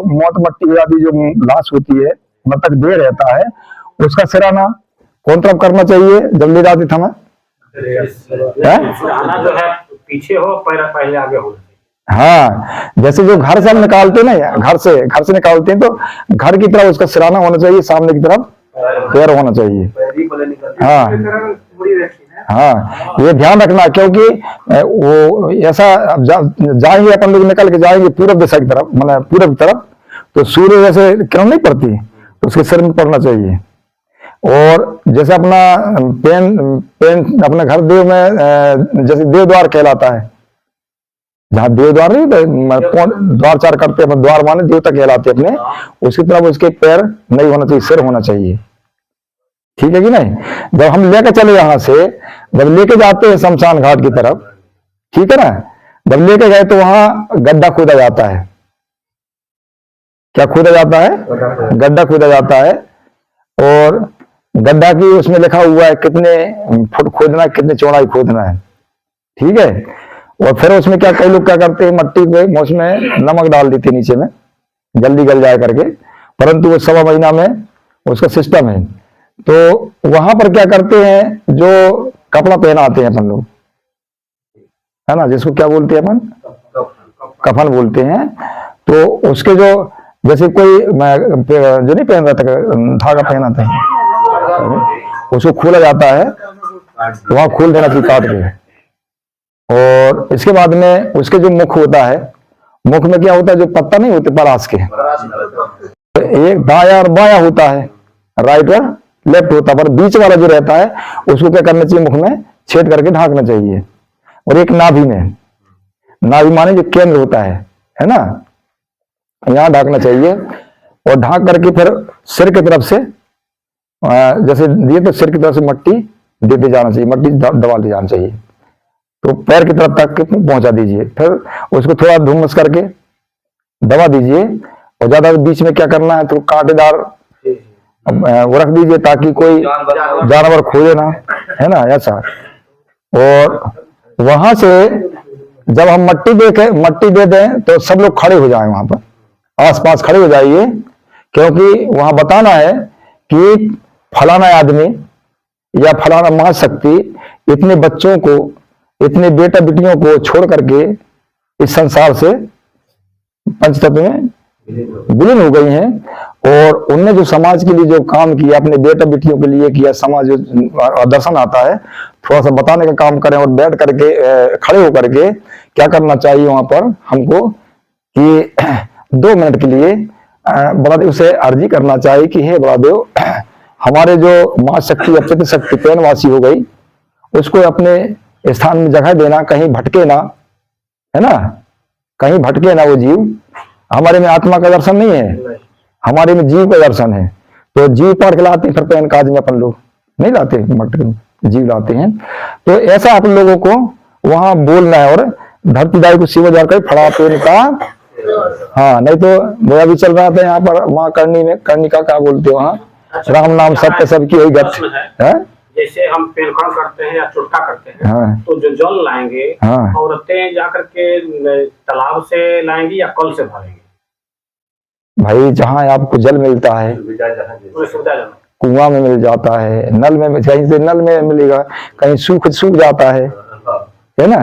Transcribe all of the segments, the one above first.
मौत मट्टी आदि जो लाश होती है, मृतक देह रहता है, उसका सिराना कौन तरफ करना चाहिए जब ले जाते समय? सिराना जो है पीछे हो, पहले आगे हो। हाँ, जैसे जो घर से हम निकालते हैं ना, घर से निकालते हैं, तो घर की तरफ उसका सिराना होना चाहिए, सामने की तरफ पैर होना चाहिए। हाँ हाँ, ये ध्यान रखना, क्योंकि वो ऐसा अब जाएंगे अपन लोग, निकल के जाएंगे पूरब दिशा की तरफ, मतलब पूरब की तरफ, तो सूर्य जैसे किरण नहीं पड़ती, तो उसके सिर में पड़ना चाहिए। और जैसे अपना पेन अपने घर देव में जैसे देवद्वार कहलाता है, जहाँ देवद्वार नहीं द्वार चार करते हैं, द्वार माने देवता कहलाते अपने, उसकी तरफ उसके पैर नहीं होना चाहिए, सिर होना चाहिए। ठीक है कि नहीं? जब हम लेकर चले यहां से, जब लेके जाते हैं शमशान घाट की तरफ, ठीक है ना, जब लेके गए तो वहां गड्ढा खोदा जाता है। क्या खोदा जाता है? गड्ढा खोदा जाता है, और गड्ढा की उसमें लिखा हुआ है कितने फुट खोदना है, कितने चौड़ाई खोदना है। ठीक है, और फिर उसमें क्या, कई लोग क्या करते हैं, मट्टी पे उसमें नमक डाल देते नीचे में, जल्दी गल जाए करके, परंतु वो 1.25 महीना में उसका सिस्टम है। तो वहां पर क्या करते हैं, जो कपड़ा पहनाते हैं अपन लोग, है ना, जिसको क्या बोलते हैं अपन, कफन बोलते हैं, तो उसके जो जैसे कोई जो नहीं पहन रहा था, धागा पहनाते हैं, उसको खोला जाता है, वहां खोल देना चाहिए काट के। और इसके बाद में उसके जो मुख होता है, मुख में क्या होता है, जो पत्ता नहीं होते परास के, तो एक दाया और बाया होता है, राइट और लेफ्ट होता है, पर बीच वाला जो रहता है उसको क्या करना चाहिए, मुख में छेद करके ढांकना चाहिए। और एक नाभि में, नाभि माने जो केंद्र होता है ना, यहां ढांकना चाहिए, और ढांक करके फिर सिर की तरफ से जैसे दिए तो सिर की तरफ से मट्टी देते जाना चाहिए, मट्टी दबाते जाना चाहिए, तो पैर की तरफ तक पहुंचा दीजिए। फिर उसको थोड़ा धुम्मस करके दबा दीजिए, और ज्यादा बीच में क्या करना है, तो कांटेदार वो रख दीजिए, ताकि कोई जानवर खोजे ना, है ना, ऐसा। और वहां से जब हम मट्टी दे दें, तो सब लोग खड़े हो जाएं, वहां पर आसपास खड़े हो जाइए, क्योंकि वहां बताना है कि फलाना आदमी या फलाना मां शक्ति इतने बच्चों को, इतने बेटा बेटियों को छोड़ करके इस संसार से पंचतत्व में विलीन हो गई हैं, और उनने जो समाज के लिए जो काम किया, अपने बेटा बेटियों के लिए किया, समाज दर्शन आता है, थोड़ा सा बताने का काम करें, और बैठ करके खड़े होकर के क्या करना चाहिए वहां पर हमको, कि 2 मिनट के लिए बड़ादेव से अर्जी करना चाहिए कि हे बड़ादेव, हमारे जो मां शक्ति अचित शक्ति पैनवासी हो गई, उसको अपने स्थान में जगह देना, कहीं भटके ना, है ना, कहीं भटके ना वो जीव। हमारे में आत्मा का दर्शन नहीं है, हमारे में जीव का दर्शन है, तो जीव पार के लाते हैं, फिर पैन काज में अपन लोग नहीं लाते, मट जीव लाते हैं। तो ऐसा आप लोगों को वहां बोलना है, और धरतीदाई को शिव जाकर फड़ा पेन का, हाँ, नहीं तो मेरा भी चल रहा था यहाँ पर, वहां करनी का क्या बोलते वहां, राम नाम सत्य सबकी वही गत है। जैसे हम पेलखण करते हैं या चुटका करते हैं, हाँ, तो जो जल लाएंगे, हाँ, औरतें जाकर के तालाब से लाएंगी या कल से भरेंगे? भाई जहाँ आपको जल मिलता है, कुआं में मिल जाता है, नल में, कहीं से नल में मिलेगा, कहीं सूख जाता है ना,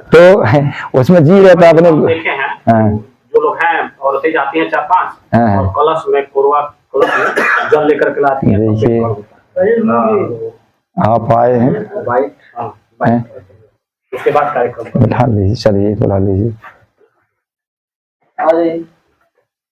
तो उसमें जी रहता है अपने। देखे हैं जो लोग हैं, औरतें जाती हैं 4-5 और कलश में जल लेकर के लाती हैं। देखिए आप आए हैं, उसके बाद कार्यक्रम बुला लीजिए, चलिए बुला लीजिए।